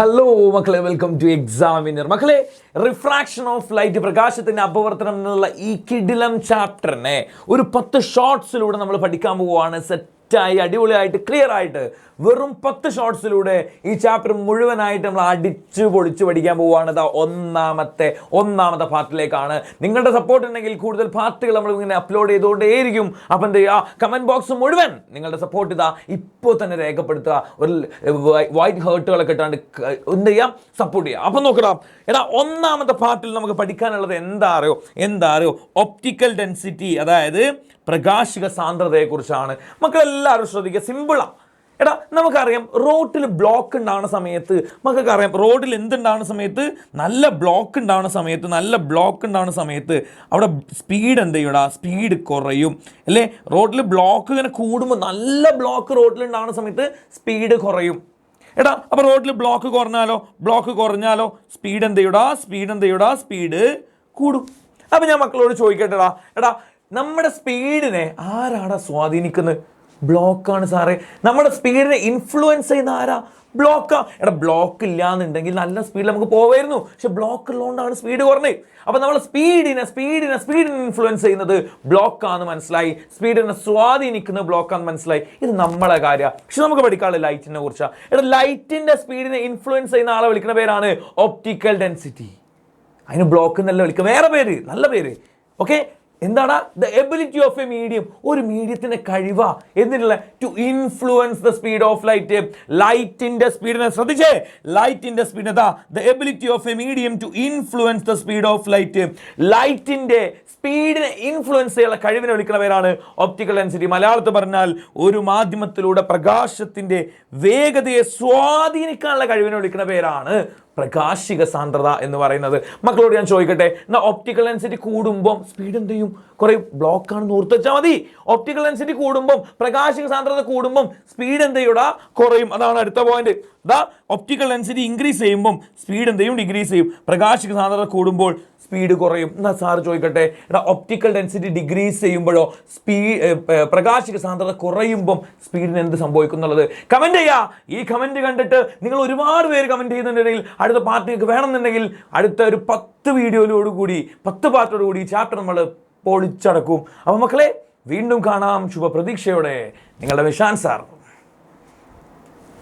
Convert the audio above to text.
Hello മക്കളെ, welcome to examiner. മക്കളെ, refraction of light, പ്രകാശത്തിന്റെ അപവർത്തനം എന്നുള്ള ഈ കിടിലം ചാപ്റ്ററിനെ ഒരു 10 ഷോർട്സിലൂടെ നമ്മൾ പഠിക്കാൻ പോവുകയാണ്. സെറ്റായി അടിപൊളിയായിട്ട് ക്ലിയർ ആയിട്ട് വെറും 10 ഷോർട്സിലൂടെ ഈ ചാപ്റ്റർ മുഴുവനായിട്ട് നമ്മൾ അടിച്ചു പൊളിച്ച് പഠിക്കാൻ പോവുകയാണ്. ഒന്നാമത്തെ പാർട്ടിലേക്കാണ്. നിങ്ങളുടെ സപ്പോർട്ട് ഉണ്ടെങ്കിൽ കൂടുതൽ പാർട്ടുകൾ നമ്മൾ ഇങ്ങനെ അപ്ലോഡ് ചെയ്തുകൊണ്ടേയിരിക്കും. അപ്പം എന്ത് ചെയ്യുക, കമന്റ് ബോക്സ് മുഴുവൻ നിങ്ങളുടെ സപ്പോർട്ട് ഇതാ ഇപ്പോൾ തന്നെ രേഖപ്പെടുത്തുക. ഒരു വൈറ്റ് ഹേർട്ടുകളൊക്കെ ഇട്ടാണ്ട് എന്ത് ചെയ്യാം, സപ്പോർട്ട് ചെയ്യാം. അപ്പം നോക്കണം, ഒന്നാമത്തെ പാർട്ടിൽ നമുക്ക് പഠിക്കാനുള്ളത് എന്താ അറിയോ ഒപ്റ്റിക്കൽ ഡെൻസിറ്റി, അതായത് പ്രകാശിക സാന്ദ്രതയെക്കുറിച്ചാണ്. മക്കളെല്ലാവരും ശ്രദ്ധിക്കുക, സിമ്പിളാണ്. നമുക്കറിയാം റോഡിൽ ബ്ലോക്ക് ഉണ്ടാകുന്ന സമയത്ത്, നമുക്കറിയാം റോഡിൽ എന്തുണ്ടാകുന്ന സമയത്ത്, നല്ല ബ്ലോക്ക് ഉണ്ടാകുന്ന സമയത്ത് അവിടെ സ്പീഡ് എന്ത് ചെയ്യൂടാ, സ്പീഡ് കുറയും അല്ലേ. റോഡിൽ ബ്ലോക്ക് ഇങ്ങനെ കൂടുമ്പോൾ, നല്ല ബ്ലോക്ക് റോഡിൽ ഉണ്ടാകുന്ന സമയത്ത് സ്പീഡ് കുറയും. അപ്പോൾ റോഡിൽ ബ്ലോക്ക് കുറഞ്ഞാലോ സ്പീഡ് എന്ത് ചെയ്യൂടാ, സ്പീഡ് കൂടും. അപ്പം ഞാൻ മക്കളോട് ചോദിക്കട്ടെടാ, നമ്മുടെ സ്പീഡിനെ ആരാടാ സ്വാധീനിക്കുന്നത്? ബ്ലോക്കാണ് സാറേ. നമ്മുടെ സ്പീഡിനെ ഇൻഫ്ലുവൻസ് ചെയ്യുന്ന ആരാ? ബ്ലോക്കാ. ബ്ലോക്ക് ഇല്ലാന്നുണ്ടെങ്കിൽ നല്ല സ്പീഡിൽ നമുക്ക് പോവായിരുന്നു, പക്ഷെ ബ്ലോക്ക് ഉള്ളതുകൊണ്ടാണ് സ്പീഡ് കുറഞ്ഞത്. അപ്പം നമ്മൾ സ്പീഡിനെ ഇൻഫ്ലുവൻസ് ചെയ്യുന്നത് ബ്ലോക്കാന്ന് മനസ്സിലായി, സ്പീഡിനെ സ്വാധീനിക്കുന്നത് ബ്ലോക്കാന്ന് മനസ്സിലായി. ഇത് നമ്മളെ കാര്യമാണ്. പക്ഷെ നമുക്ക് പഠിക്കാനുള്ള ലൈറ്റിനെ കുറിച്ചാണ്. ലൈറ്റിന്റെ സ്പീഡിനെ ഇൻഫ്ലുവൻസ് ചെയ്യുന്ന ആളെ വിളിക്കുന്ന പേരാണ് ഒപ്റ്റിക്കൽ ഡെൻസിറ്റി. അതിന് ബ്ലോക്ക് എന്നല്ല വിളിക്കുക, വേറെ പേര്, നല്ല പേര്. ഓക്കെ, എന്താണ് the ability of a medium, ഒരു മീഡിയത്തിന്റെ കഴിവ എന്തിനുള്ള, to influence the speed of light. ലൈറ്റിന്റെ സ്പീഡിനെ ശ്രദ്ധിച്ചേ, ലൈറ്റിന്റെ speed the ability of a medium to influence the speed of light. ലൈറ്റിന്റെ സ്പീഡിനെ ഇൻഫ്ലുവൻസ് ചെയ്യാനുള്ള കഴിവിനെ വിളിക്കുന്ന പേരാണ് ഒപ്റ്റിക്കൽ ഡെൻസിറ്റി. മലയാളത്തിൽ പറഞ്ഞാൽ ഒരു മാധ്യമത്തിലൂടെ പ്രകാശത്തിന്റെ വേഗതയെ സ്വാധീനിക്കാനുള്ള കഴിവിനെ വിളിക്കുന്ന പേരാണ് പ്രകാശിക സാന്ദ്രത എന്ന് പറയുന്നത്. മക്കളോട് ഞാൻ ചോദിക്കട്ടെ, എന്നാൽ ഒപ്റ്റിക്കൽ ഡെൻസിറ്റി കൂടുമ്പോൾ സ്പീഡ് എന്ത് ചെയ്യും? കുറേ ബ്ലോക്കാണെന്ന് ഓർത്ത് വെച്ചാൽ മതി. ഒപ്റ്റിക്കൽ ഡെൻസിറ്റി കൂടുമ്പോൾ, പ്രകാശിക സാന്ദ്രത കൂടുമ്പോൾ സ്പീഡ് എന്ത് ചെയ്യൂടാ, കുറയും. അതാണ് അടുത്ത പോയിന്റ്. ഒപ്റ്റിക്കൽ ഡെൻസിറ്റി ഇൻക്രീസ് ചെയ്യുമ്പോൾ സ്പീഡ് എന്ത് ചെയ്യും, ഡിക്രീസ് ചെയ്യും. പ്രകാശിക സാന്ദ്രത കൂടുമ്പോൾ സ്പീഡ് കുറയും. എന്നാൽ സാർ ചോദിക്കട്ടെ, ഒപ്റ്റിക്കൽ ഡെൻസിറ്റി ഡിക്രീസ് ചെയ്യുമ്പോഴോ, പ്രകാശിക സാന്ദ്രത കുറയുമ്പം സ്പീഡിന് എന്ത് സംഭവിക്കും എന്നുള്ളത് കമന്റ് ചെയ്യുക. ഈ കമന്റ് കണ്ടിട്ട് നിങ്ങൾ ഒരുപാട് പേര് കമന്റ് ചെയ്യുന്നുണ്ടെങ്കിൽ അടുത്ത പാർട്ടിക്ക് വേണമെന്നുണ്ടെങ്കിൽ അടുത്ത ഒരു 10 വീഡിയോയിലോടുകൂടി 10 പാർട്ടോടുകൂടി ഈ ചാപ്റ്റർ നമ്മൾ പൊളിച്ചടക്കും. അപ്പോൾ മക്കളെ, വീണ്ടും കാണാം ശുഭപ്രതീക്ഷയോടെ. നിങ്ങളുടെ വിശാൻ സാർ.